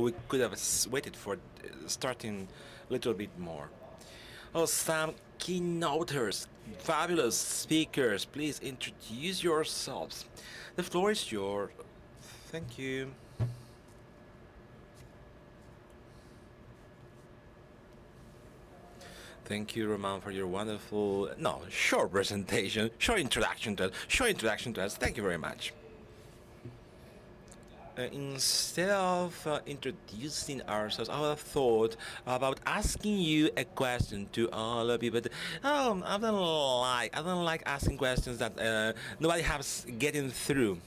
we could have waited for starting a little bit more. Oh, some keynoters, fabulous speakers, please introduce yourselves. The floor is yours. Thank you. Thank you, Roman, for your wonderful, short presentation, short introduction to us. Thank you very much. Instead of introducing ourselves, I would have thought about asking you a question to all of you. But I don't like asking questions that nobody has getting through.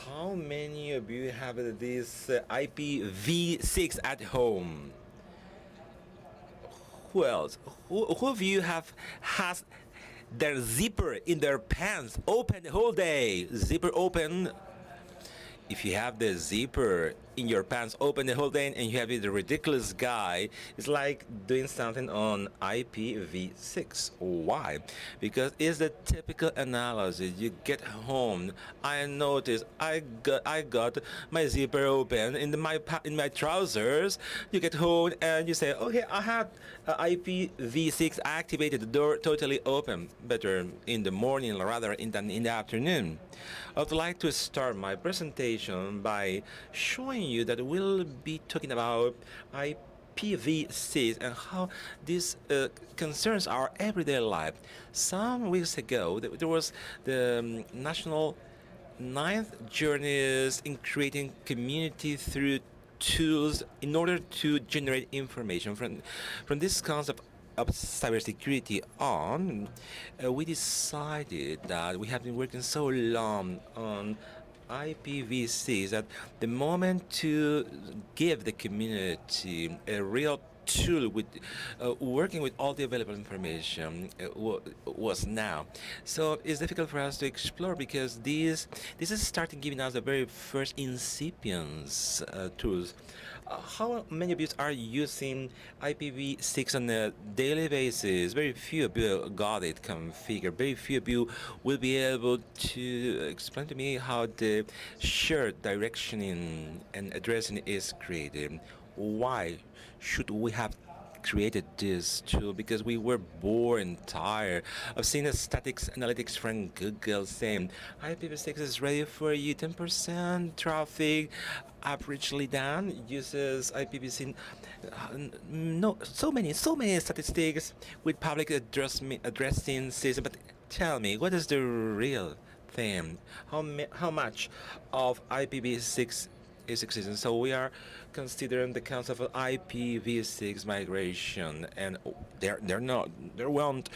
How many of you have this IPv6 at home? Who else? Who of you has their zipper in their pants open the whole day? Zipper open. If you have the zipper in your pants open the whole day and you have the ridiculous guy, it's like doing something on IPv6. Why? Because it's the typical analysis. You get home, I noticed I got my zipper open in my trousers. You get home and you say, okay, I have IPv6 activated, the door totally open. Better in the morning rather than in the afternoon. I would like to start my presentation by showing you that we'll be talking about IPv6 and how this concerns our everyday life. Some weeks ago, there was the national ninth journeys in creating community through tools in order to generate information from this concept of cybersecurity on, we decided that we have been working so long on IPv6 that the moment to give the community a real tool with working with all the available information was now. So it's difficult for us to explore because this is starting giving us the very first incipients tools. How many of you are using IPv6 on a daily basis? Very few of you got it configured. Very few of you will be able to explain to me how the shared directioning and addressing is created. Why should we have created this tool? Because we were bored and tired of seeing the statics analytics from Google saying IPv6 is ready for you, 10% traffic, averagely down, uses IPv6. No, so many statistics with public addressing system. But tell me, what is the real thing? How much of IPv6 is existing? So we are considering the concept of IPv6 migration, and they won't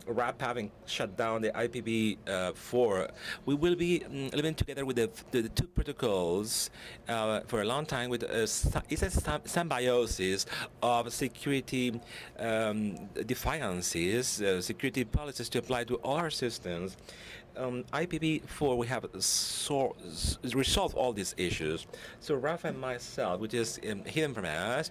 wrap having shut down the IPv4. We will be living together with the two protocols for a long time with it's a symbiosis of security defiances, security policies to apply to all our systems. IPv4, we have resolved all these issues. So Rafa and myself, which is hidden from us,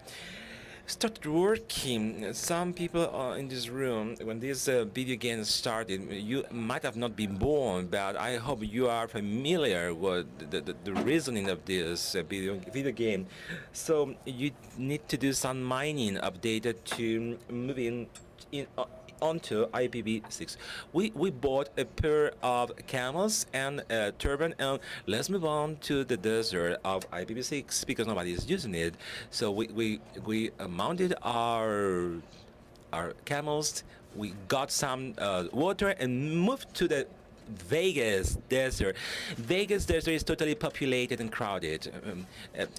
started working. Some people in this room, when this video game started, you might have not been born, but I hope you are familiar with the reasoning of this video game. So you need to do some mining updated to move in onto IPv6. We bought a pair of camels and a turban, and let's move on to the desert of IPv6 because nobody is using it. So we mounted our camels. We got some water and moved to the Vegas desert. Vegas desert is totally populated and crowded.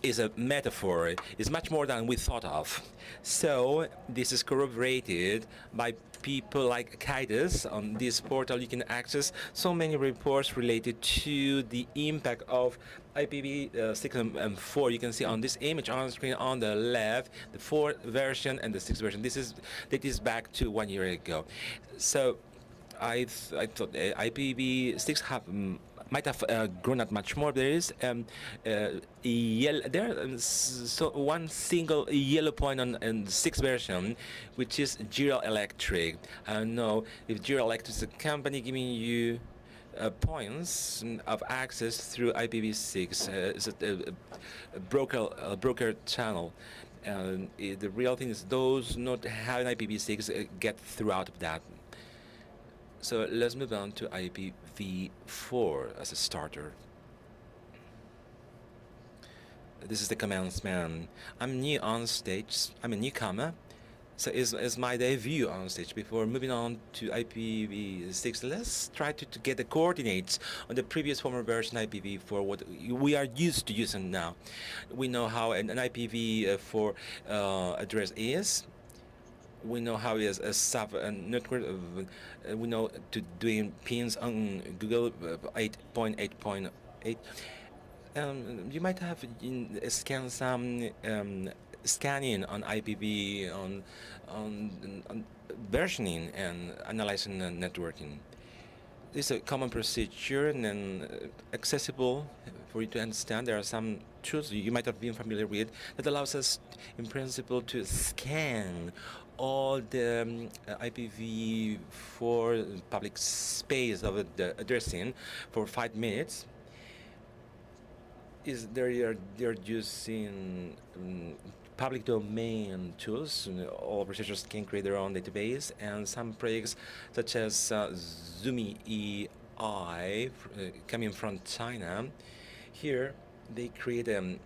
Is a metaphor. It's much more than we thought of. So this is corroborated by people like Kaidos. On this portal you can access so many reports related to the impact of IPv6 and 4. You can see on this image on screen on the left the 4th version and the 6th version. This is back to 1 year ago. So I thought IPv6 might have grown up much more. There is one single yellow point on 6th version, which is General Electric. I don't know if General Electric is a company giving you points of access through IPv6. It's a broker channel. And the real thing is those not having IPv6 get throughout of that. So let's move on to IPv4 as a starter. This is the commencement. I'm new on stage. I'm a newcomer. So it's my debut on stage. Before moving on to IPv6, let's try to get the coordinates on the previous former version IPv4, what we are used to using now. We know how an IPv4 address is. We know how it is a sub network. We know to doing pins on Google 8.8.8. You might have scanned some scanning on IPv on versioning and analyzing networking. This is a common procedure and then accessible for you to understand. There are some tools you might have been familiar with that allows us, in principle, to scan all the IPv4 public space of the addressing for 5 minutes. They're using public domain tools. All researchers can create their own database, and some projects such as Zoomi EI coming from China. Here they create an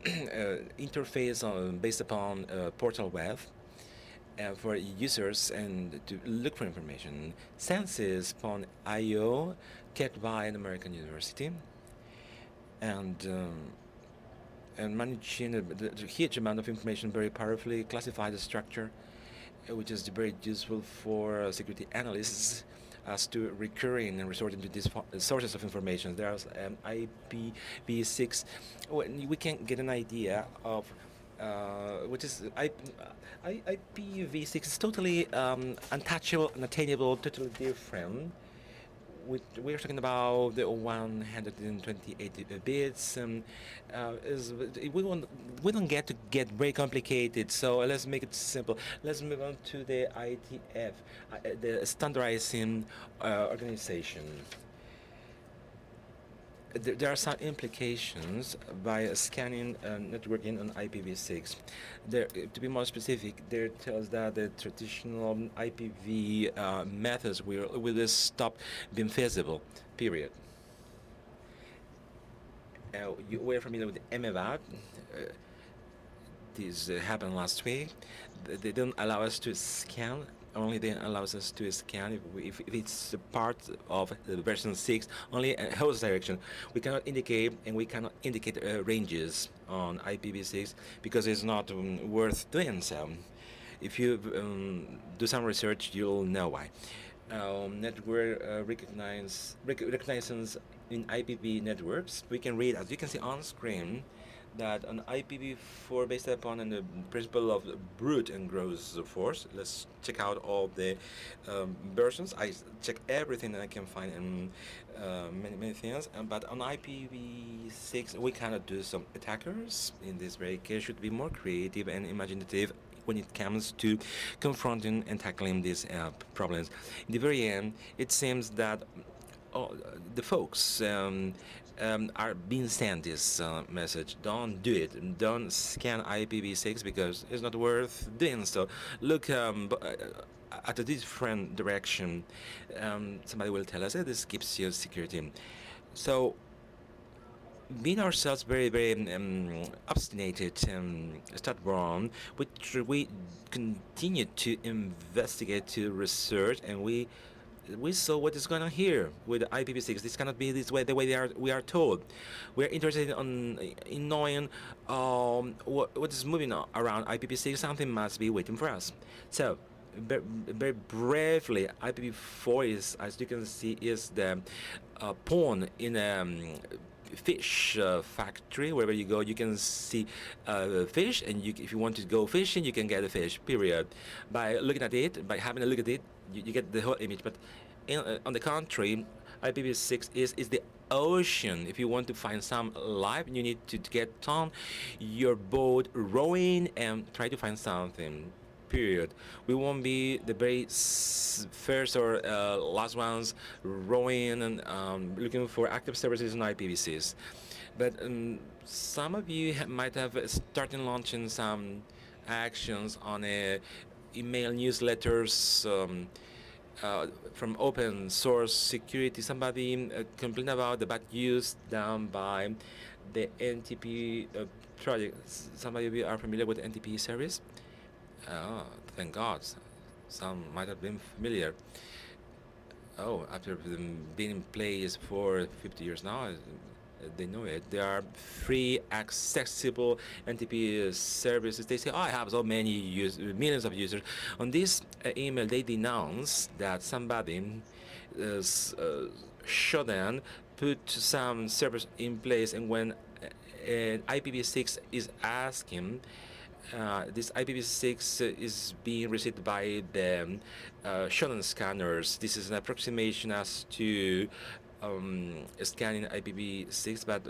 interface based upon portal web for users and to look for information. Census.io, kept by an American university, and managing the huge amount of information very powerfully, classify the structure, which is very useful for security analysts as to recurring and resorting to these sources of information. There's IPv6. We can get an idea of which is IPv6 is totally untouchable, unattainable, totally different. We're talking about the 128 bits. We don't get very complicated, so let's make it simple. Let's move on to the ITF, the standardizing organization. There are some implications by scanning networking on IPv6. To be more specific, there tells that the traditional IPv methods will stop being feasible, period. We're familiar with MEVAC. This happened last week. They don't allow us to scan. Only then allows us to scan if it's a part of the version 6, only a host direction. We cannot indicate, and we cannot indicate ranges on IPv6 because it's not worth doing so. If you do some research, you'll know why. Network reconnaissance in IPv networks. We can read, as you can see on screen, that on IPv4 based upon the principle of brute and gross force. Let's check out all the versions. I check everything that I can find in many things. But on IPv6 we cannot do some attackers. In this very case, should be more creative and imaginative when it comes to confronting and tackling these problems. In the very end, it seems that the folks are being sent this message. Don't do it. Don't scan IPv6 because it's not worth doing so. Look at a different direction. Somebody will tell us that this gives you security. So being ourselves very obstinate start wrong, we continue to investigate, to research, and we saw what is going on here with IPv6. This cannot be this way, the way we are told. We are interested in knowing what is moving around IPv6. Something must be waiting for us. So, very briefly, IPv4 is, as you can see, is the pawn in a fish factory. Wherever you go, you can see fish, and if you want to go fishing, you can get a fish, period. By looking at it, by having a look at it, you get the whole image. But on the contrary, IPv6 is the ocean. If you want to find some life, you need to get on your boat rowing and try to find something, period. We won't be the very first or last ones rowing and looking for active services in IPv6. But some of you might have started launching some actions on email newsletters from open source security. Somebody complained about the bad use done by the NTP project. Some of you are familiar with NTP service? Oh, thank God. Some might have been familiar. Oh, after being in place for 50 years now, they know it. There are free, accessible NTP services. They say, oh, I have so many millions of users. On this email, they denounce that somebody shouldn't put some servers in place, and when IPv6 is asking, this IPv6 is being received by the Shonen scanners. This is an approximation as to scanning IPv6, but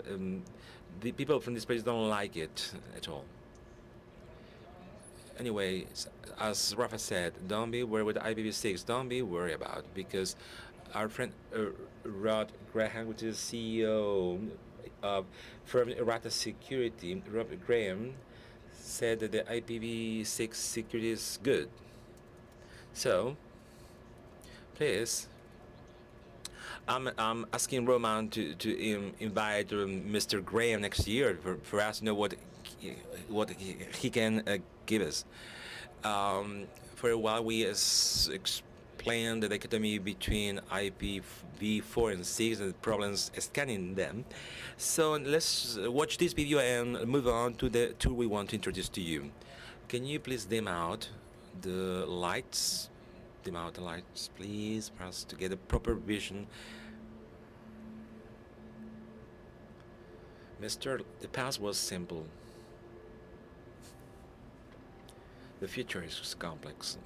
the people from this place don't like it at all. Anyway, as Rafa said, don't be worried with IPv6. Don't be worried about it, because our friend Rod Graham, which is CEO of firm Errata Security, Rob Graham, said that the IPv6 security is good. So, please, I'm asking Roman to invite Mr. Graham next year for us to know what he can give us. For a while, we explained the dichotomy between IPv4 and 6 and the problems scanning them. So let's watch this video and move on to the tool we want to introduce to you. Can you please dim out the lights? Dim out the lights, please, for us to get a proper vision. Mister, the past was simple. The future is complex.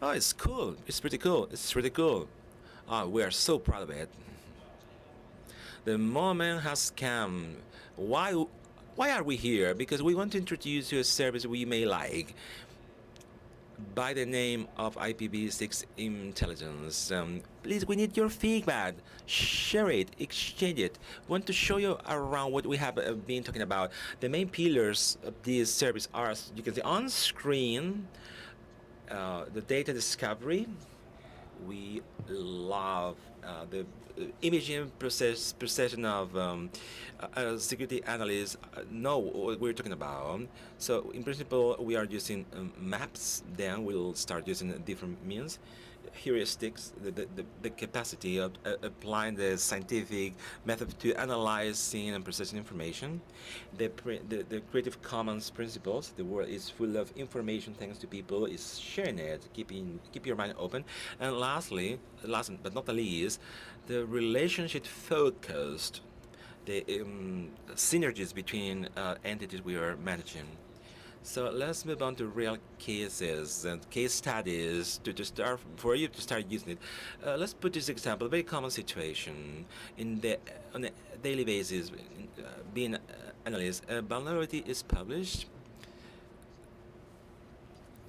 Oh, it's cool. It's pretty cool. It's pretty cool. Oh, we are so proud of it. The moment has come. Why are we here? Because we want to introduce you a service we may like by the name of IPv6 Intelligence. Please, we need your feedback. Share it, exchange it. We want to show you around what we have been talking about. The main pillars of this service are, as you can see on screen, the data discovery. We love the imaging procession of security analysts know what we're talking about. So in principle, we are using maps. Then we'll start using different means. Heuristics, the capacity of applying the scientific method to analyzing and processing information, the Creative Commons principles. The world is full of information thanks to people is sharing it. Keep your mind open. And lastly, last but not the least, the relationship focused, the synergies between entities we are managing. So let's move on to real cases and case studies to start for you to start using it. Let's put this example: a very common situation on a daily basis. Being analyst, a vulnerability is published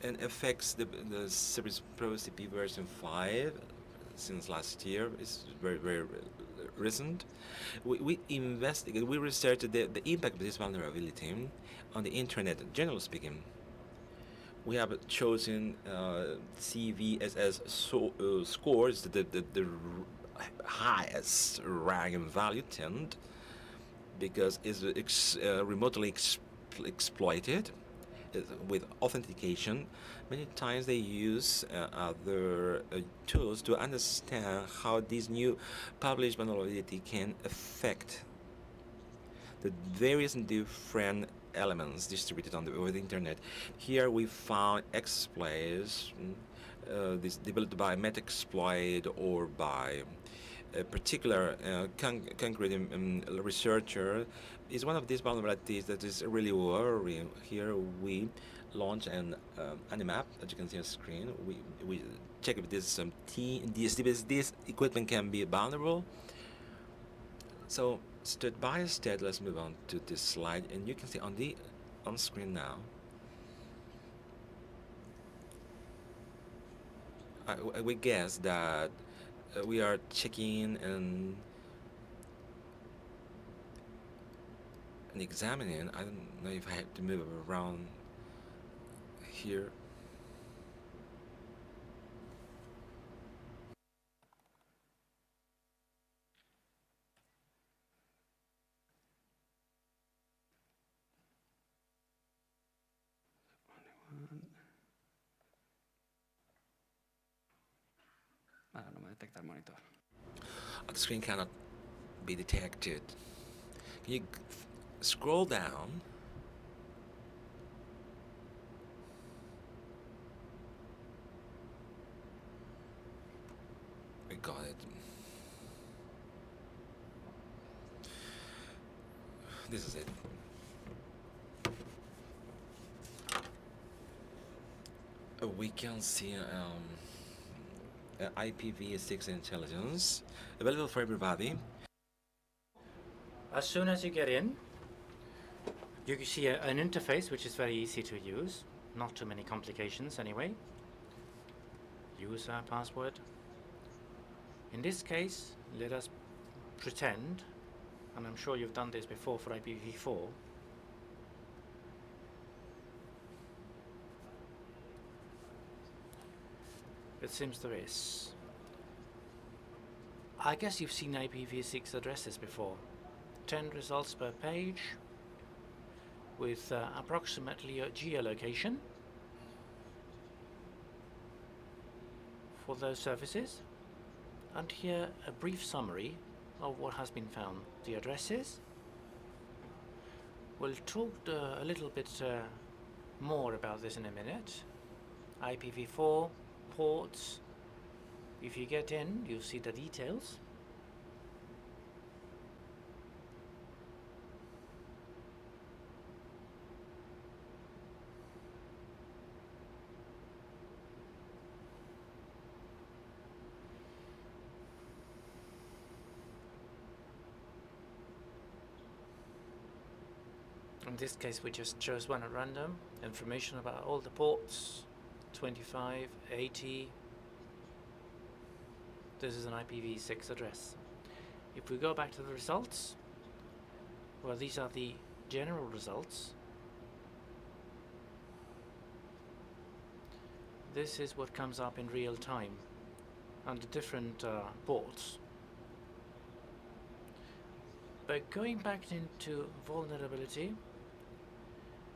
and affects the service Pro CP version 5 since last year. It's very recent. We investigate, we researched the impact of this vulnerability on the internet, generally speaking. We have chosen CVSS scores, the highest rank and value 10, because it's remotely exploited. with authentication. Many times they use other tools to understand how this new published vulnerability can affect the various different elements distributed on over the internet. Here we found exploits, this developed by Metaxploit or by a particular concrete researcher. Is one of these vulnerabilities that is really worrying. Here we launch an map, as you can see on screen. We check if this this equipment can be vulnerable. So step by step, let's move on to this slide, and you can see on screen now. We guess that we are checking and examining. I don't know if I have to move around here. No me detecta el monitor. The screen cannot be detected. Can you scroll down? We got it. This is it. We can see IPv6 intelligence available for everybody. As soon as you get in, you can see an interface which is very easy to use, not too many complications anyway. User password. In this case, let us pretend, and I'm sure you've done this before for IPv4, it seems there is. I guess you've seen IPv6 addresses before. 10 results per page with approximately a geolocation for those services. And here a brief summary of what has been found. The addresses. We'll talk a little bit more about this in a minute. IPv4 ports. If you get in, you'll see the details. In this case, we just chose one at random. Information about all the ports, 25, 80. This is an IPv6 address. If we go back to the results, well, these are the general results. This is what comes up in real time under different ports. But going back into vulnerability,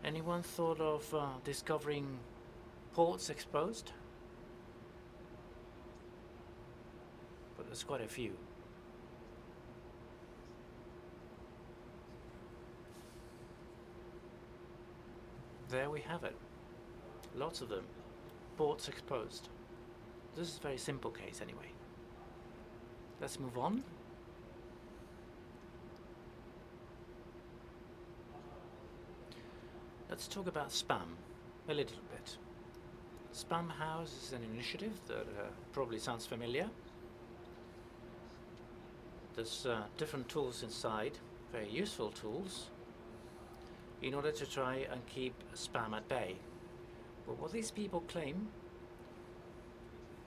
anyone thought of discovering ports exposed? But there's quite a few. There we have it. Lots of them. Ports exposed. This is a very simple case anyway. Let's move on. Let's talk about spam a little bit. Spam House is an initiative that probably sounds familiar. There's different tools inside, very useful tools, in order to try and keep spam at bay. But what these people claim,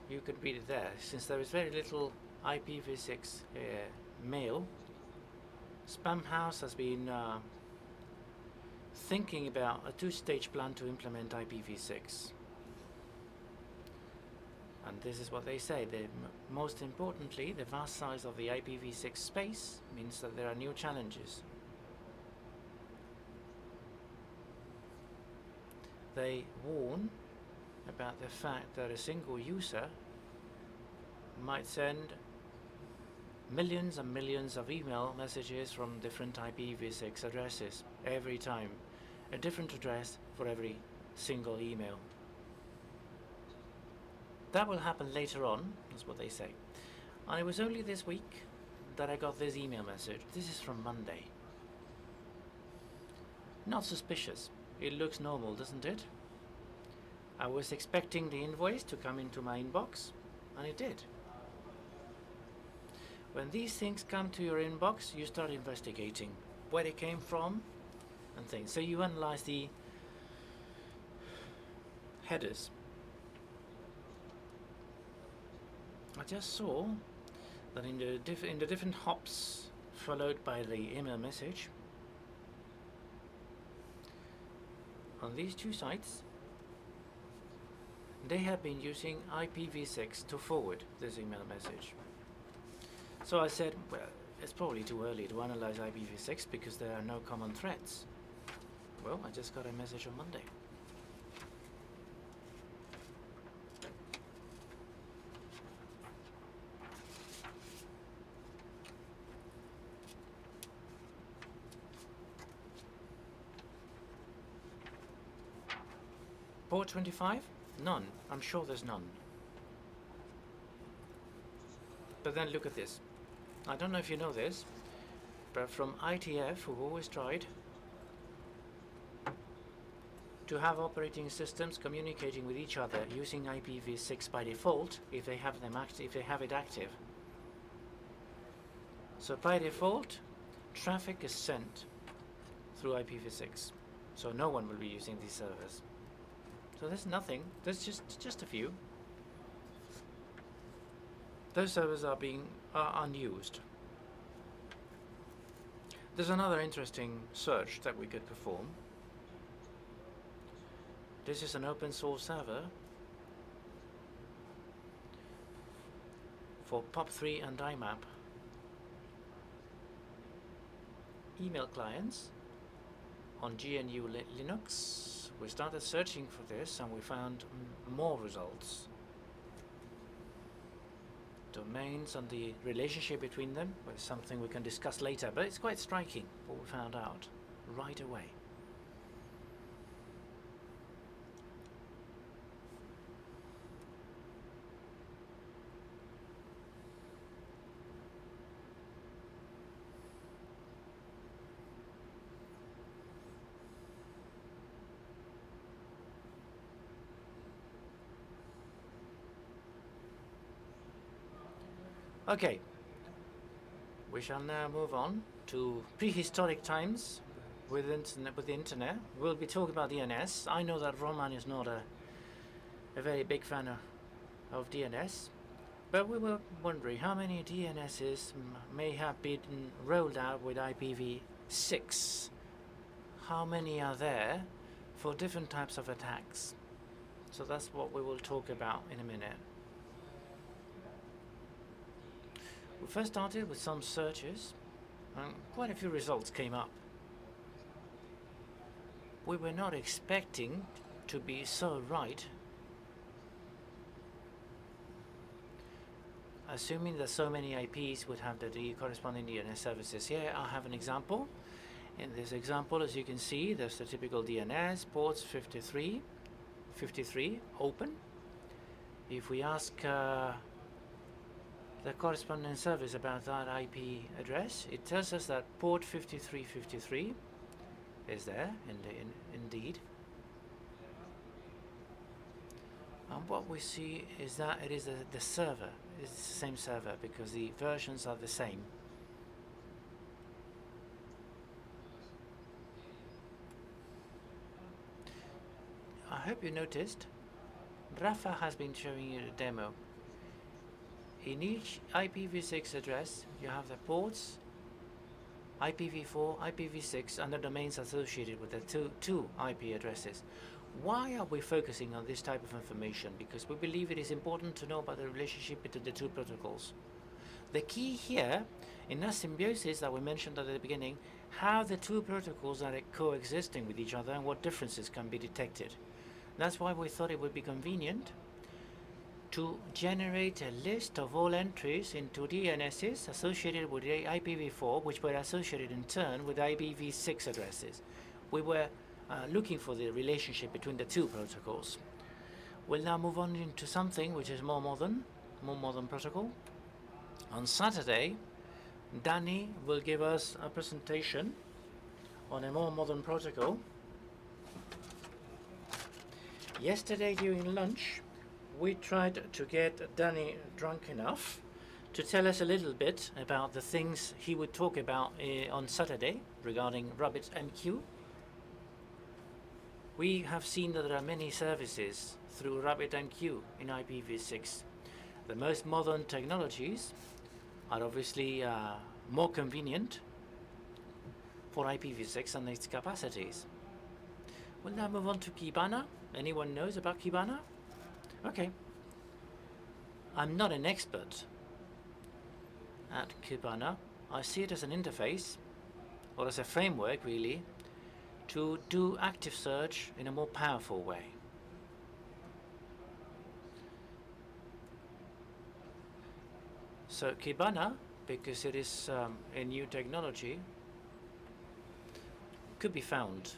you can read it there, since there is very little IPv6 mail, Spam House has been thinking about a two-stage plan to implement IPv6. And this is what they say. Most importantly, the vast size of the IPv6 space means that there are new challenges. they warn about the fact that a single user might send millions and millions of email messages from different IPv6 addresses every time. A different address for every single email. That will happen later on, that's what they say. And it was only this week that I got this email message. This is from Monday. Not suspicious. It looks normal, doesn't it? I was expecting the invoice to come into my inbox, and it did. When these things come to your inbox, you start investigating where they came from and things. So you analyze the headers. I just saw that in the different hops followed by the email message, on these two sites, they have been using IPv6 to forward this email message. So I said, well, it's probably too early to analyze IPv6 because there are no common threads. Well, I just got a message on Monday. Port 25? None. I'm sure there's none. But then look at this. I don't know if you know this, but from ITF, who've always tried to have operating systems communicating with each other using IPv6 by default if they have them if they have it active. So by default, traffic is sent through IPv6. So no one will be using these servers. So there's nothing. There's just a few. Those servers are unused. There's another interesting search that we could perform. This is an open source server for POP3 and IMAP email clients on GNU Linux. We started searching for this and we found more results. Domains and the relationship between them was something we can discuss later, but it's quite striking what we found out right away. Okay, we shall now move on to prehistoric times with the internet. We'll be talking about DNS. I know that Roman is not a very big fan of DNS, but we were wondering how many DNSs may have been rolled out with IPv6. How many are there for different types of attacks? So that's what we will talk about in a minute. We first started with some searches, and quite a few results came up. We were not expecting to be so right, assuming that so many IPs would have the corresponding DNS services. Here I have an example. In this example, as you can see, there's the typical DNS, ports 53, open. If we ask the corresponding service about that IP address, it tells us that port 5353 is there, indeed. And what we see is that it is the server. It's the same server because the versions are the same. I hope you noticed, Rafa has been showing you the demo. In each IPv6 address, you have the ports, IPv4, IPv6, and the domains associated with the two IP addresses. Why are we focusing on this type of information? Because we believe it is important to know about the relationship between the two protocols. The key here, in that symbiosis that we mentioned at the beginning, how the two protocols are coexisting with each other and what differences can be detected. That's why we thought it would be convenient to generate a list of all entries into DNSs associated with IPv4, which were associated in turn with IPv6 addresses. We were looking for the relationship between the two protocols. We'll now move on into something which is more modern protocol. On Saturday, Danny will give us a presentation on a more modern protocol. Yesterday during lunch, we tried to get Danny drunk enough to tell us a little bit about the things he would talk about on Saturday regarding RabbitMQ. We have seen that there are many services through RabbitMQ in IPv6. The most modern technologies are obviously more convenient for IPv6 and its capacities. We'll now move on to Kibana. Anyone knows about Kibana? Okay. I'm not an expert at Kibana. I see it as an interface, or as a framework really, to do active search in a more powerful way. So Kibana, because it is a new technology, could be found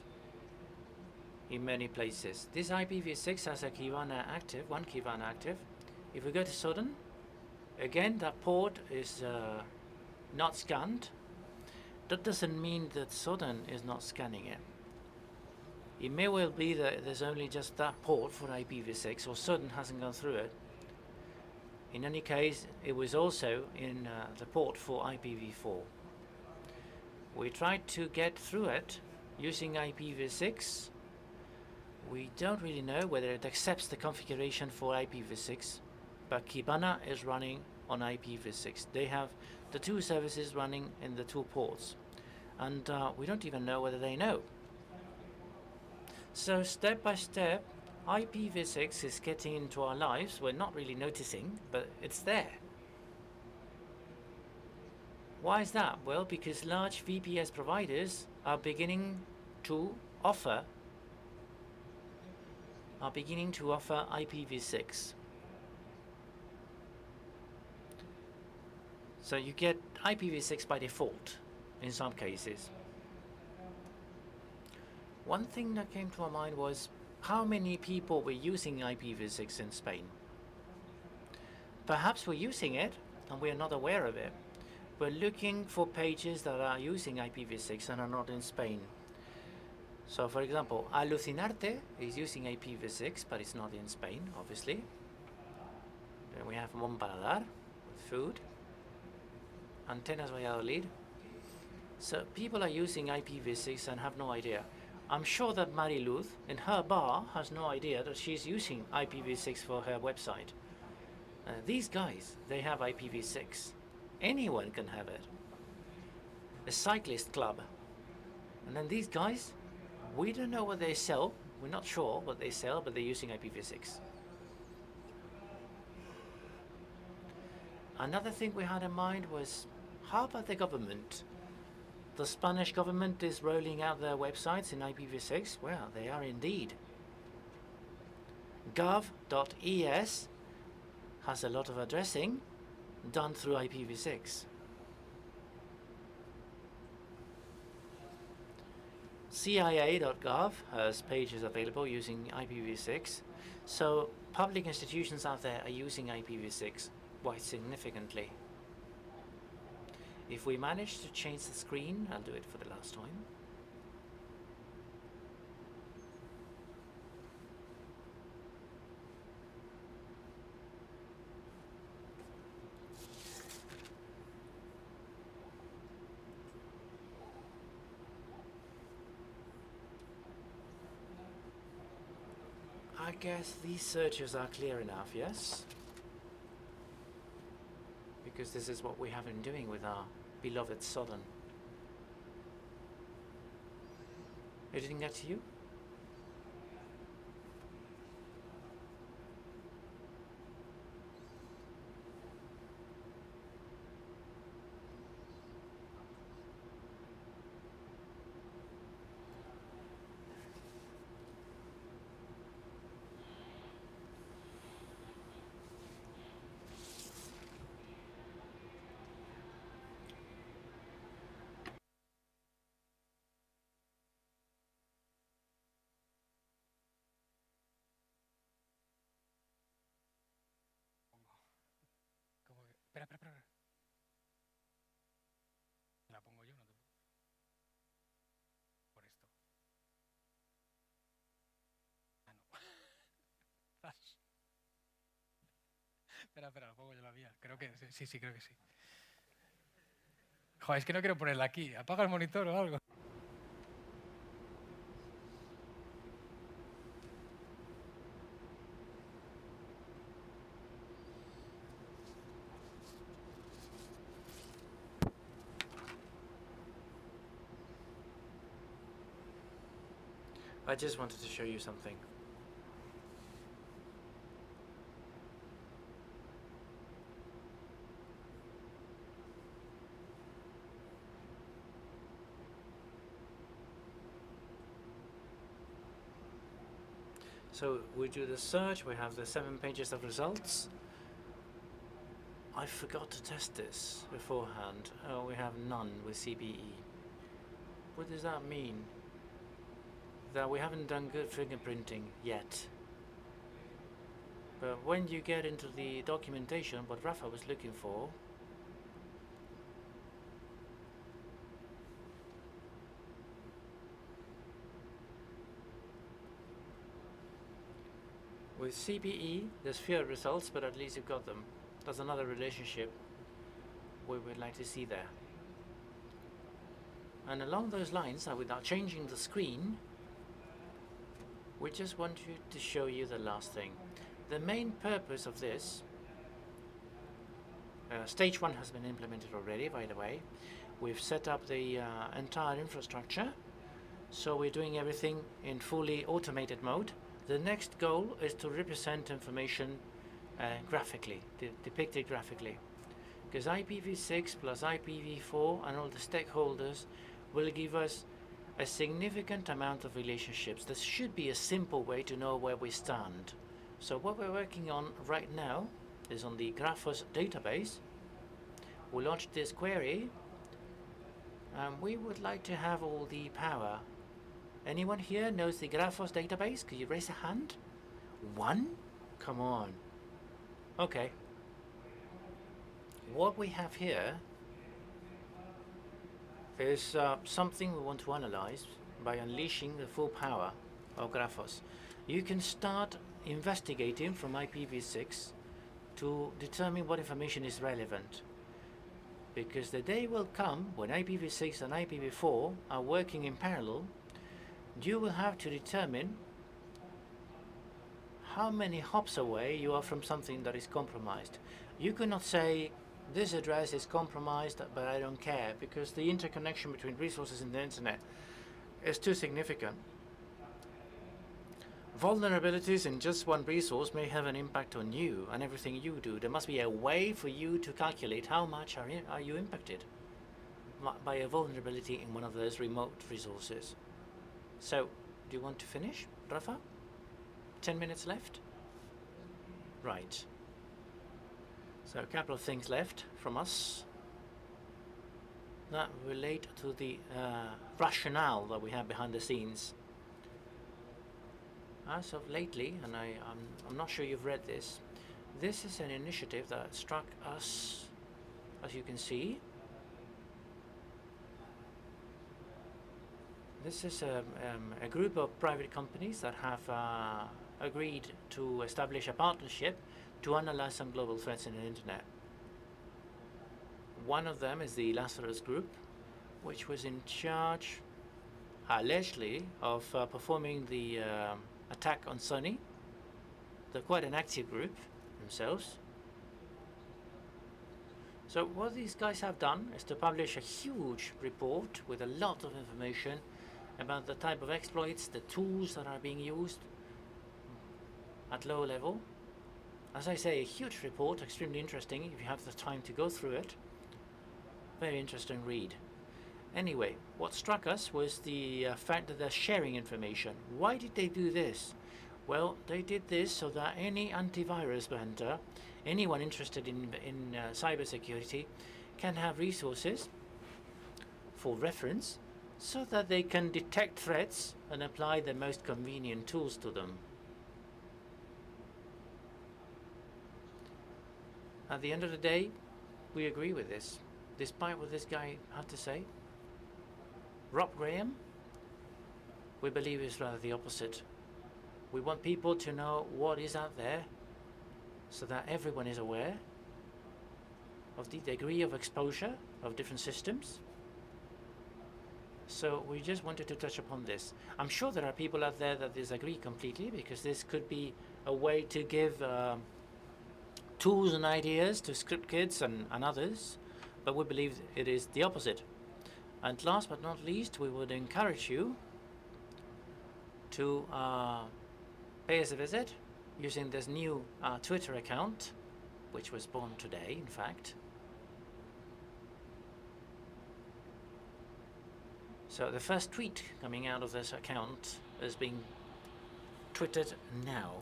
in many places. This IPv6 has a Kibana active, one Kibana active. If we go to Sudan, again that port is not scanned. That doesn't mean that Sudan is not scanning it. It may well be that there's only just that port for IPv6, or Sudan hasn't gone through it. In any case, it was also in the port for IPv4. We tried to get through it using IPv6. We don't really know whether it accepts the configuration for IPv6, but Kibana is running on IPv6. They have the two services running in the two ports, and we don't even know whether they know. So step by step, IPv6 is getting into our lives. We're not really noticing, but it's there. Why is that? Well, because large VPS providers are beginning to offer IPv6. So you get IPv6 by default in some cases. One thing that came to my mind was how many people were using IPv6 in Spain. Perhaps we're using it and we're not aware of it. We're looking for pages that are using IPv6 and are not in Spain. So for example, Alucinarte is using IPv6, but it's not in Spain, obviously. Then we have Mon Paladar with food. Antenas Valladolid. So people are using IPv6 and have no idea. I'm sure that Mariluz in her bar has no idea that she's using IPv6 for her website. These guys, they have IPv6. Anyone can have it. A cyclist club. And then these guys, we don't know what they sell. We're not sure what they sell, but they're using IPv6. Another thing we had in mind was, how about the government? The Spanish government is rolling out their websites in IPv6. Well, they are indeed. gov.es has a lot of addressing done through IPv6. CIA.gov has pages available using IPv6. So public institutions out there are using IPv6 quite significantly. If we manage to change the screen, I'll do it for the last time. I guess these searches are clear enough, yes? Because this is what we have been doing with our beloved Sodom. It didn't get to you? espera. La pongo yo, no te preocupes. Por esto. Ah, no. Espera, la pongo yo la mía. Creo que sí, creo que sí. Joder, es que no quiero ponerla aquí. Apaga el monitor o algo. I just wanted to show you something. So we do the search, we have the 7 pages of results. I forgot to test this beforehand. We have none with CPE. What does that mean? That we haven't done good fingerprinting yet. But when you get into the documentation, what Rafa was looking for, with CPE, there's fewer results, but at least you've got them. That's another relationship we would like to see there. And along those lines, without changing the screen, we just want to show you the last thing. The main purpose of this, stage 1 has been implemented already, by the way. We've set up the entire infrastructure, so we're doing everything in fully automated mode. The next goal is to represent information graphically, depicted graphically. Because IPv6 plus IPv4 and all the stakeholders will give us a significant amount of relationships. This should be a simple way to know where we stand. So what we're working on right now is on the Graphos database. We launched this query, and we would like to have all the power. Anyone here knows the Graphos database? Could you raise a hand? One? Come on. Okay. What we have here is something we want to analyze by unleashing the full power of Graphos. You can start investigating from IPv6 to determine what information is relevant. Because the day will come when IPv6 and IPv4 are working in parallel. You will have to determine how many hops away you are from something that is compromised. You cannot say, this address is compromised, but I don't care, because the interconnection between resources in the internet is too significant. Vulnerabilities in just one resource may have an impact on you and everything you do. There must be a way for you to calculate how much are you impacted by a vulnerability in one of those remote resources. So, do you want to finish, Rafa? 10 minutes left? Right. So a couple of things left from us that relate to the rationale that we have behind the scenes. As of lately, and I'm not sure you've read this, this is an initiative that struck us, as you can see. This is a group of private companies that have agreed to establish a partnership to analyze some global threats in the internet. One of them is the Lazarus Group, which was in charge, allegedly, of performing the attack on Sony. They're quite an active group themselves. So what these guys have done is to publish a huge report with a lot of information about the type of exploits, the tools that are being used at low level. As I say, a huge report, extremely interesting if you have the time to go through it. Very interesting read. Anyway, what struck us was the fact that they're sharing information. Why did they do this? Well, they did this so that any antivirus vendor, anyone interested in cybersecurity, can have resources for reference so that they can detect threats and apply the most convenient tools to them. At the end of the day, we agree with this, despite what this guy had to say. Rob Graham, we believe is rather the opposite. We want people to know what is out there so that everyone is aware of the degree of exposure of different systems. So we just wanted to touch upon this. I'm sure there are people out there that disagree completely, because this could be a way to give tools and ideas to script kids and others, but we believe it is the opposite. And last but not least, we would encourage you to pay us a visit using this new Twitter account, which was born today, in fact. So the first tweet coming out of this account is being tweeted now.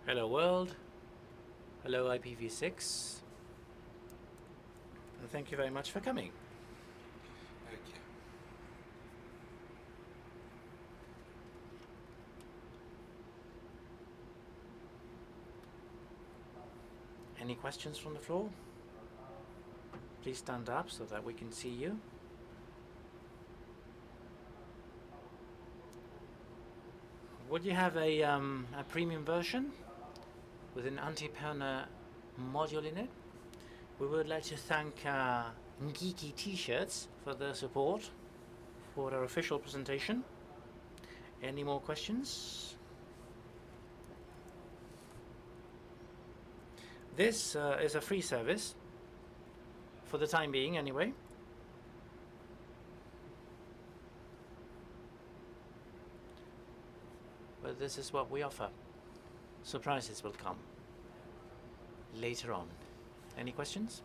Hello world. Hello IPv6. And thank you very much for coming. Okay. Any questions from the floor? Please stand up so that we can see you. Would you have a premium version with an anti-pawner module in it? We would like to thank Geeky T-shirts for their support for our official presentation. Any more questions? This is a free service, for the time being anyway. But this is what we offer. Surprises will come later on. Any questions?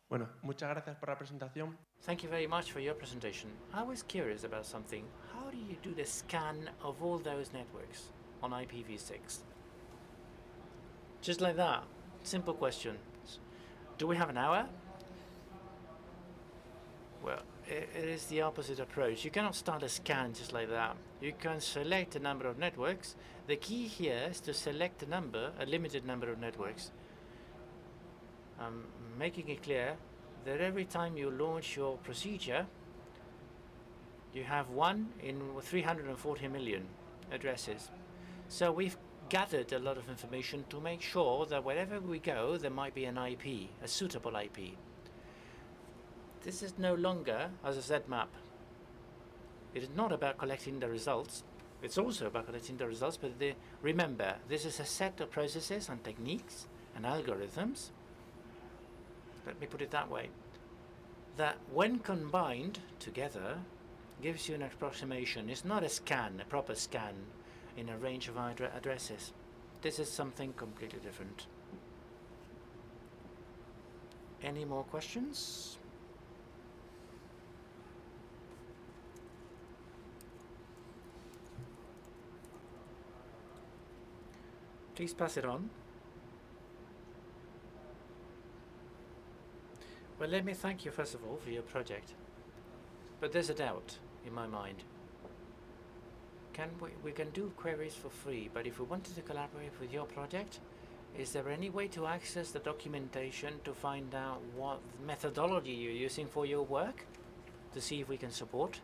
Bueno, muchas gracias por la presentación. Thank you very much for your presentation. I was curious about something. How do you do the scan of all those networks on IPv6? Just like that. Simple question. Do we have an hour? Well, it is the opposite approach. You cannot start a scan just like that. You can select a number of networks. The key here is to select a limited number of networks. Making it clear that every time you launch your procedure, you have 1 in 340 million addresses. So we've gathered a lot of information to make sure that wherever we go, there might be an IP, a suitable IP. This is no longer as a Z-map. It is not about collecting the results. It's also about collecting the results, but remember, this is a set of processes and techniques and algorithms, let me put it that way, that when combined together gives you an approximation. It's not a scan, a proper scan in a range of addresses. This is something completely different. Any more questions? Please pass it on. Well, let me thank you first of all for your project. But there's a doubt in my mind. We can do queries for free, but if we wanted to collaborate with your project, is there any way to access the documentation to find out what methodology you're using for your work? To see if we can support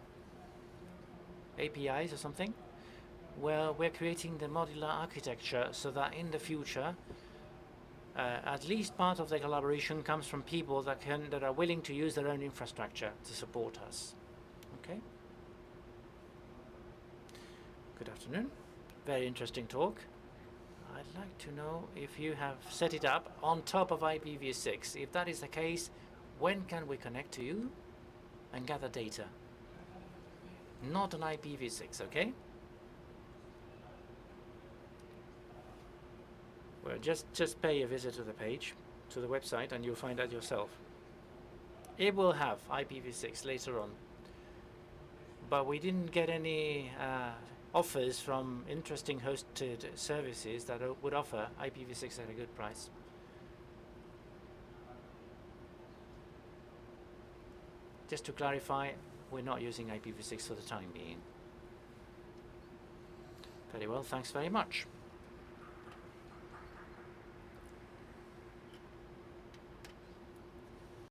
APIs or something? Well, we're creating the modular architecture so that in the future, at least part of the collaboration comes from people that are willing to use their own infrastructure to support us. Okay? Good afternoon. Very interesting talk. I'd like to know if you have set it up on top of IPv6. If that is the case, when can we connect to you and gather data? Not on IPv6, okay? Well, just pay a visit to the page, to the website, and you'll find out yourself. It will have IPv6 later on. but we didn't get any offers from interesting hosted services that would offer IPv6 at a good price. Just to clarify, we're not using IPv6 for the time being. Very well, thanks very much.